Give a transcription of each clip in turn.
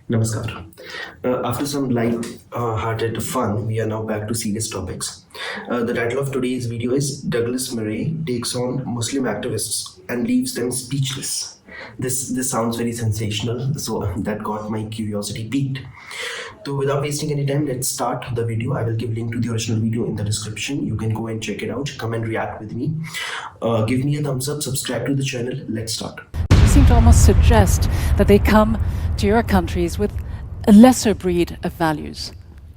Namaskar. After some light-hearted fun, we are now back to serious topics. The title of today's video is Douglas Murray takes on Muslim activists and leaves them speechless. This sounds very sensational, so that got my curiosity piqued. So without wasting any time, let's start the video. I will give link to the original video in the description. You can go and check it out. Come and react with me. Give me a thumbs up. Subscribe to the channel. Let's start. You seem to almost suggest that they come to your countries with a lesser breed of values.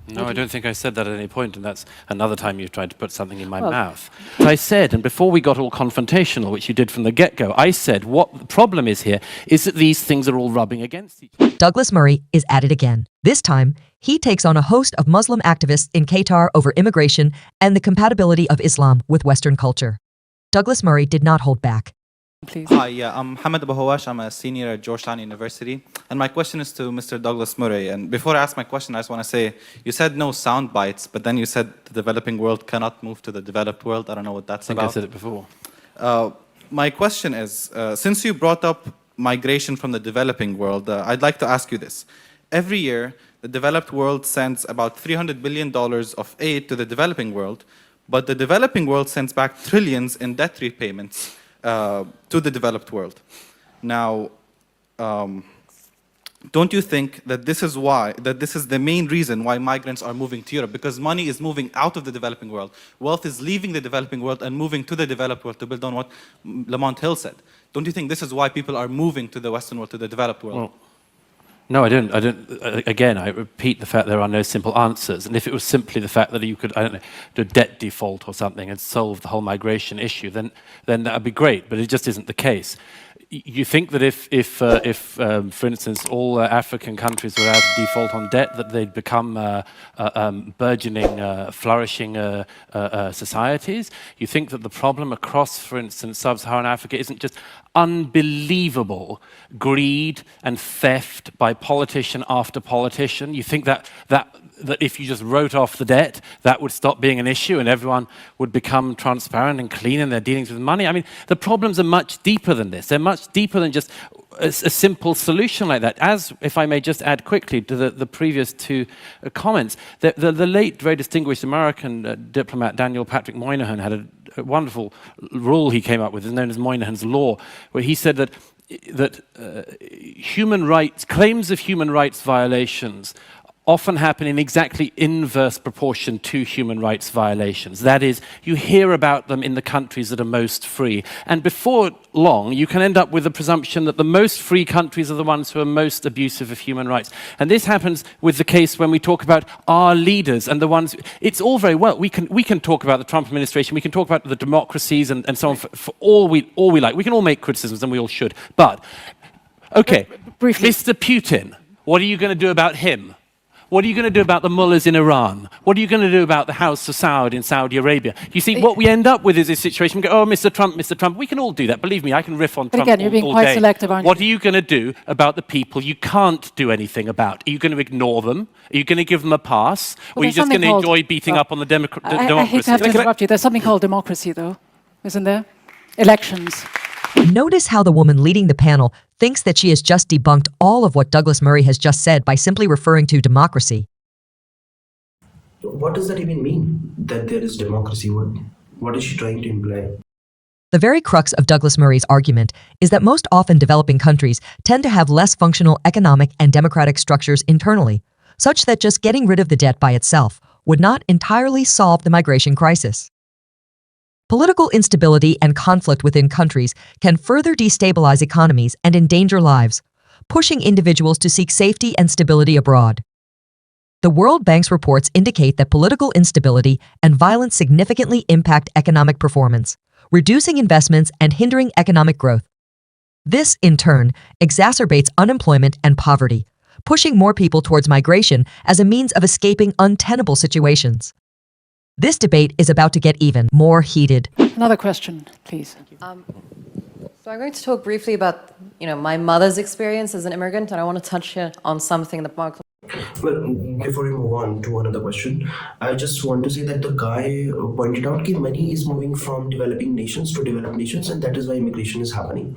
No, I don't think I said that at any point, and that's another time you've tried to put something in my mouth. I said, and before we got all confrontational, which you did from the get-go, I said what the problem is here is that these things are all rubbing against each other. Douglas Murray is at it again. This time, he takes on a host of Muslim activists in Qatar over immigration and the compatibility of Islam with Western culture. Douglas Murray did not hold back. Please. Hi, I'm Hamad Abahawash. I'm a senior at Georgetown University. And my question is to Mr. Douglas Murray. And before I ask my question, I just want to say, you said no sound bites, but then you said the developing world cannot move to the developed world. I don't know what that's about. I think I said it before. My question is, since you brought up migration from the developing world, I'd like to ask you this. Every year, the developed world sends about $300 billion of aid to the developing world, but the developing world sends back trillions in debt repayments to the developed world. Now, don't you think that this is the main reason why migrants are moving to Europe? Because money is moving out of the developing world. Wealth is leaving the developing world and moving to the developed world, to build on what Lamont Hill said. Don't you think this is why people are moving to the Western world, to the developed world? Well, no, I don't. Again, I repeat the fact there are no simple answers. And if it was simply the fact that you could, I don't know, do a debt default or something and solve the whole migration issue, then that would be great. But it just isn't the case. You think that if for instance, all African countries were allowed to default on debt, that they'd become burgeoning, flourishing societies? You think that the problem across, for instance, sub-Saharan Africa isn't just unbelievable greed and theft by politician after politician? You think that if you just wrote off the debt, that would stop being an issue and everyone would become transparent and clean in their dealings with money? I mean, the problems are much deeper than this. They're much deeper than just a simple solution like that. As, if I may just add quickly to the previous two comments, the late, very distinguished American diplomat Daniel Patrick Moynihan had a wonderful rule he came up with, known as Moynihan's Law, where he said that human rights, claims of human rights violations often happen in exactly inverse proportion to human rights violations. That is, you hear about them in the countries that are most free. And before long, you can end up with the presumption that the most free countries are the ones who are most abusive of human rights. And this happens with the case when we talk about our leaders and the ones... It's all very well. We can talk about the Trump administration. We can talk about the democracies and so on for all we like. We can all make criticisms, and we all should. But, okay, briefly, Mr. Putin, what are you going to do about him? What are you going to do about the mullahs in Iran? What are you going to do about the House of Saud in Saudi Arabia? You see, what we end up with is this situation. We go, oh, Mr. Trump. We can all do that. Believe me, I can riff on Trump again, you're being quite day. Selective, aren't you? What are you going to do about the people you can't do anything about? Are you going to ignore them? Are you going to give them a pass? Or are you just going to enjoy beating up on the democracy? I hate to have to interrupt you. There's something called democracy, though, isn't there? Elections. Notice how the woman leading the panel thinks that she has just debunked all of what Douglas Murray has just said by simply referring to democracy. What does that even mean, that there is democracy? What is she trying to imply? The very crux of Douglas Murray's argument is that most often developing countries tend to have less functional economic and democratic structures internally, such that just getting rid of the debt by itself would not entirely solve the migration crisis. Political instability and conflict within countries can further destabilize economies and endanger lives, pushing individuals to seek safety and stability abroad. The World Bank's reports indicate that political instability and violence significantly impact economic performance, reducing investments and hindering economic growth. This, in turn, exacerbates unemployment and poverty, pushing more people towards migration as a means of escaping untenable situations. This debate is about to get even more heated. Another question, please. So I'm going to talk briefly about, my mother's experience as an immigrant, and I want to touch here on something that Mark... Well, before we move on to another question, I just want to say that the guy pointed out that money is moving from developing nations to developed nations, and that is why immigration is happening.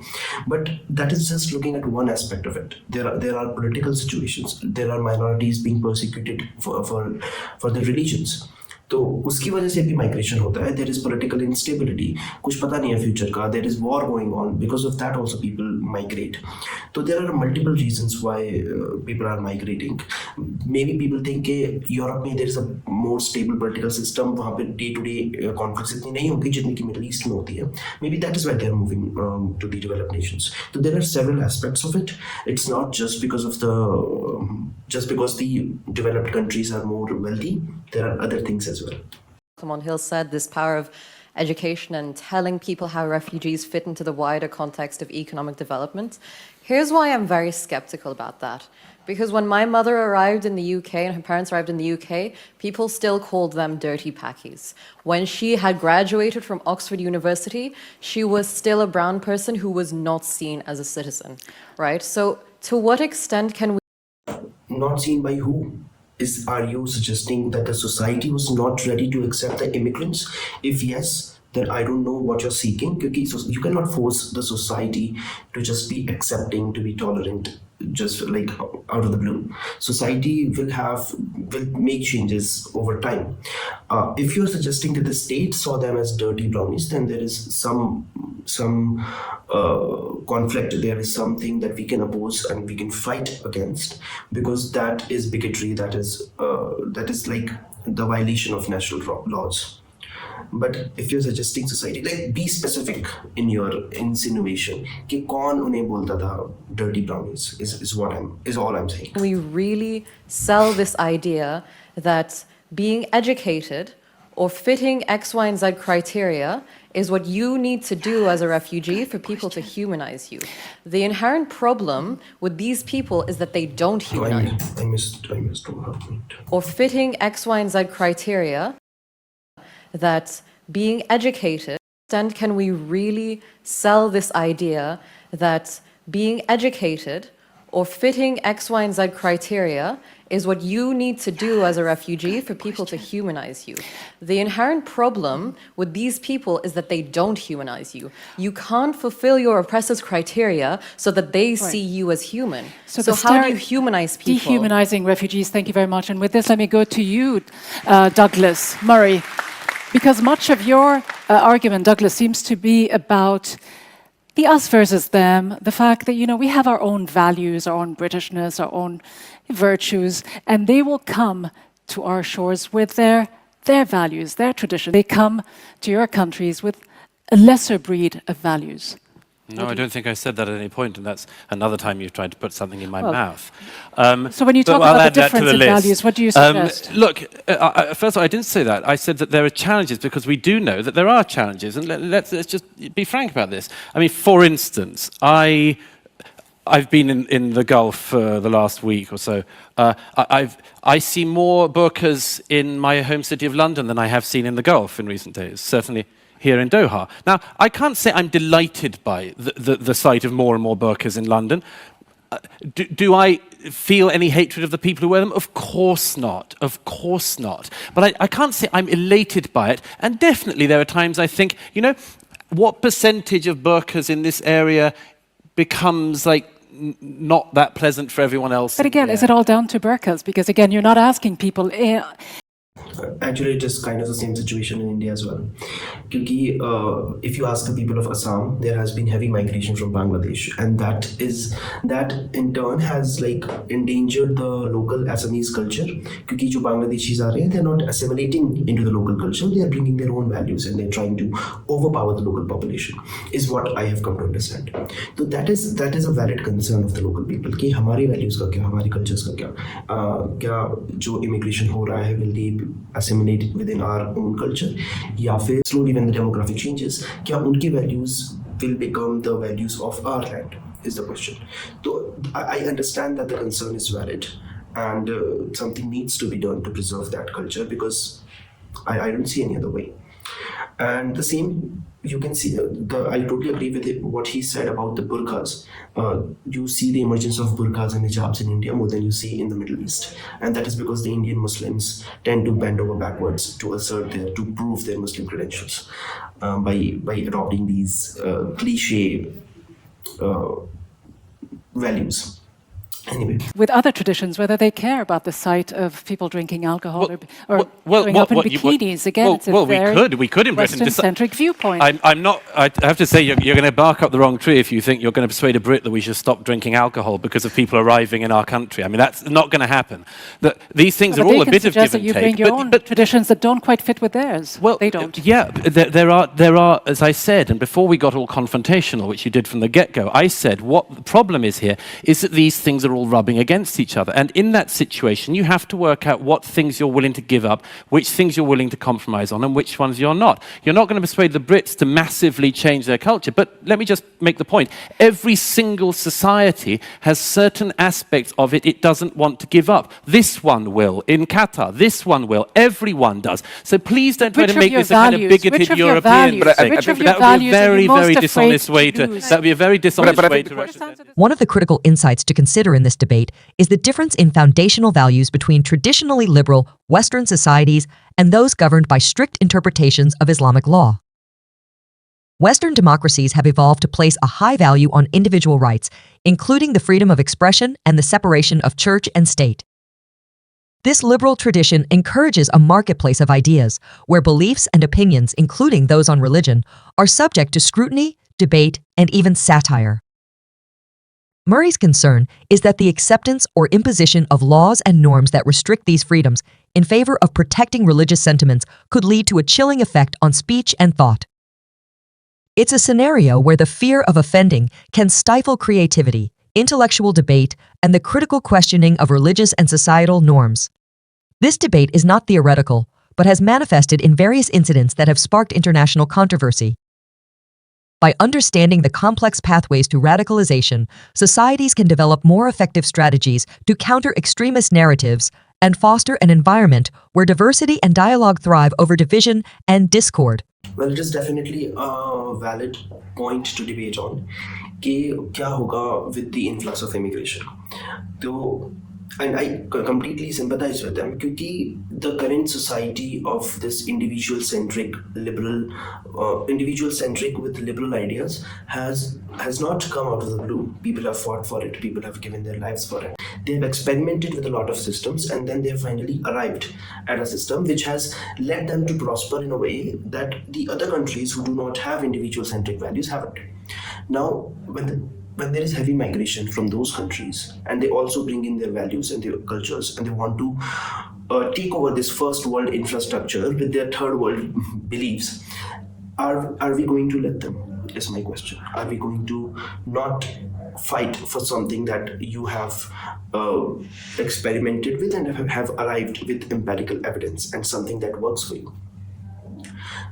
But that is just looking at one aspect of it. There are political situations. There are minorities being persecuted for their religions. तो उसकी वजह से भी migration होता है. There is political instability, कुछ पता नहीं है फ्यूचर का. There is war going on, because of that also people migrate. तो there are multiple reasons why people are migrating. Maybe people think कि यूरोप में there is a more stable political system, वहाँ पे day to day conflicts इतनी नहीं होगी जितनी कि मिडल ईस्ट में होती है. Maybe that is why they are moving to the developed nations. तो there are several aspects of it. It's not just because the developed countries are more wealthy. There are other things as well. Someone Hill said this power of education and telling people how refugees fit into the wider context of economic development. Here's why I'm very skeptical about that. Because when my mother arrived in the UK and her parents arrived in the UK, people still called them dirty packies. When she had graduated from Oxford University, she was still a brown person who was not seen as a citizen, right? So to what extent can we Not seen by who? Are you suggesting that the society was not ready to accept the immigrants? If yes, then I don't know what you're seeking. Because you cannot force the society to just be accepting, to be tolerant, just like out of the blue. Society will make changes over time. If you're suggesting that the state saw them as dirty brownies, then there is some conflict. There is something that we can oppose and we can fight against, because that is bigotry. That is like the violation of national laws. But if you're suggesting society, like, be specific in your insinuation कि कौन उन्हें बोलता था dirty brownies is all I'm saying. we really sell this idea that being educated or fitting X, Y, and Z criteria is what you need to do as a refugee for people to humanize you. The inherent problem with these people is that they don't humanize you. I missed one point. Or fitting X, Y, and Z criteria, that being educated, and can we really sell this idea that being educated or fitting X, Y, and Z criteria is what you need to do as a refugee for people to humanize you? The inherent problem with these people is that they don't humanize you. You can't fulfill your oppressors' criteria so that they see you as human. So how do you humanize people? Dehumanizing refugees, thank you very much. And with this, let me go to you, Douglas Murray. Because much of your argument, Douglas, seems to be about the us versus them, the fact that, we have our own values, our own Britishness, our own virtues, and they will come to our shores with their values, their tradition. They come to your countries with a lesser breed of values. No, I don't think I said that at any point, and that's another time you've tried to put something in my mouth. So when you talk about the difference in values, what do you suggest? Look, first of all, I didn't say that. I said that there are challenges, because we do know that there are challenges, and let's just be frank about this. I mean, for instance, I've been in the Gulf for the last week or so. I see more burqas in my home city of London than I have seen in the Gulf in recent days, certainly here in Doha. Now, I can't say I'm delighted by the sight of more and more burqas in London. Do I feel any hatred of the people who wear them? Of course not. Of course not. But I can't say I'm elated by it. And definitely there are times I think, what percentage of burqas in this area becomes like not that pleasant for everyone else? But again, is it all down to burqas? Because again, you're not asking people... Actually, it is kind of the same situation in India as well. Because if you ask the people of Assam, there has been heavy migration from Bangladesh, and that in turn has like endangered the local Assamese culture. Because जो Bangladeshis are, they're not assimilating into the local culture. They are bringing their own values, and they're trying to overpower the local population. Is what I have come to understand. So that is a valid concern of the local people. कि हमारे values का क्या, हमारे cultures का क्या जो immigration हो रहा है, will they assimilated within our own culture, या फिर slowly when the demographic changes, क्या उनके values will become the values of our land, is the question. So I understand that the concern is valid, and something needs to be done to preserve that culture, because I don't see any other way. And the same you can see. I totally agree with what he said about the burqas. You see the emergence of burqas and hijabs in India more than you see in the Middle East, and that is because the Indian Muslims tend to bend over backwards to to prove their Muslim credentials by adopting these cliche uh, values. Anyway. With other traditions, whether they care about the sight of people drinking alcohol or going up in bikinis. Again, it's a very we could in Britain. Western-centric viewpoint. I'm not. I have to say, you're going to bark up the wrong tree if you think you're going to persuade a Brit that we should stop drinking alcohol because of people arriving in our country. I mean, that's not going to happen. These things are all a bit of give and take. You bring your own traditions that don't quite fit with theirs. Well, they don't. Yeah, there are, as I said, and before we got all confrontational, which you did from the get-go, I said what the problem is here is that these things are all rubbing against each other. And in that situation, you have to work out what things you're willing to give up, which things you're willing to compromise on, and which ones you're not. You're not going to persuade the Brits to massively change their culture, but let me just make the point. Every single society has certain aspects of it doesn't want to give up. This one will. In Qatar, this one will. Everyone does. So please don't try to make this a kind of bigoted European thing. That would be a very, very dishonest way to... That would be a very dishonest way to represent it. One of the critical insights to consider in this debate is the difference in foundational values between traditionally liberal Western societies and those governed by strict interpretations of Islamic law. Western democracies have evolved to place a high value on individual rights, including the freedom of expression and the separation of church and state. This liberal tradition encourages a marketplace of ideas where beliefs and opinions, including those on religion, are subject to scrutiny, debate, and even satire. Murray's concern is that the acceptance or imposition of laws and norms that restrict these freedoms in favor of protecting religious sentiments could lead to a chilling effect on speech and thought. It's a scenario where the fear of offending can stifle creativity, intellectual debate, and the critical questioning of religious and societal norms. This debate is not theoretical, but has manifested in various incidents that have sparked international controversy. By understanding the complex pathways to radicalization, societies can develop more effective strategies to counter extremist narratives and foster an environment where diversity and dialogue thrive over division and discord. Well, it is definitely a valid point to debate on कि क्या होगा with the influx of immigration. तो and I completely sympathize with them because the current society of this individual-centric with liberal ideas has not come out of the blue. People have fought for it. People have given their lives for it. They have experimented with a lot of systems, and then they have finally arrived at a system which has led them to prosper in a way that the other countries who do not have individual-centric values haven't. Now, when there is heavy migration from those countries and they also bring in their values and their cultures and they want to take over this first world infrastructure with their third world beliefs, are we going to let them? Is my question. Are we going to not fight for something that you have experimented with and have arrived with empirical evidence and something that works for you?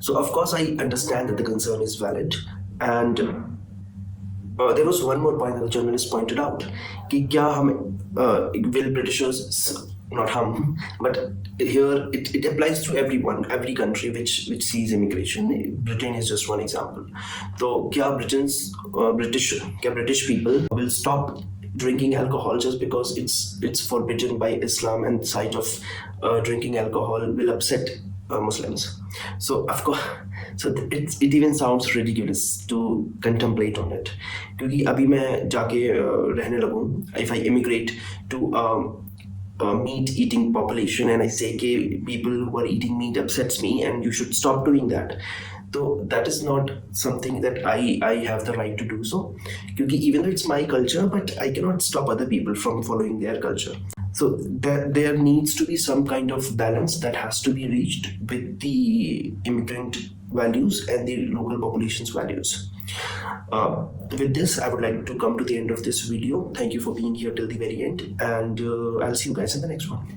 So of course I understand that the concern is valid, and there was one more point that the journalist pointed out कि क्या हम will Britishers, not hum, but here it applies to everyone, every country which sees immigration. Britain is just one example. So क्या British people will stop drinking alcohol just because it's forbidden by Islam, and the sight of drinking alcohol will upset Muslims. So of course, it even sounds ridiculous to contemplate on it. क्योंकि अभी मैं जाके रहने लगूँ, if I immigrate to a meat-eating population and I say कि people who are eating meat upsets me and you should stop doing that. So that is not something that I have the right to do so. Because even though it's my culture, but I cannot stop other people from following their culture. So there needs to be some kind of balance that has to be reached with the immigrant values and the local population's values. With this, I would like to come to the end of this video. Thank you for being here till the very end, and I'll see you guys in the next one.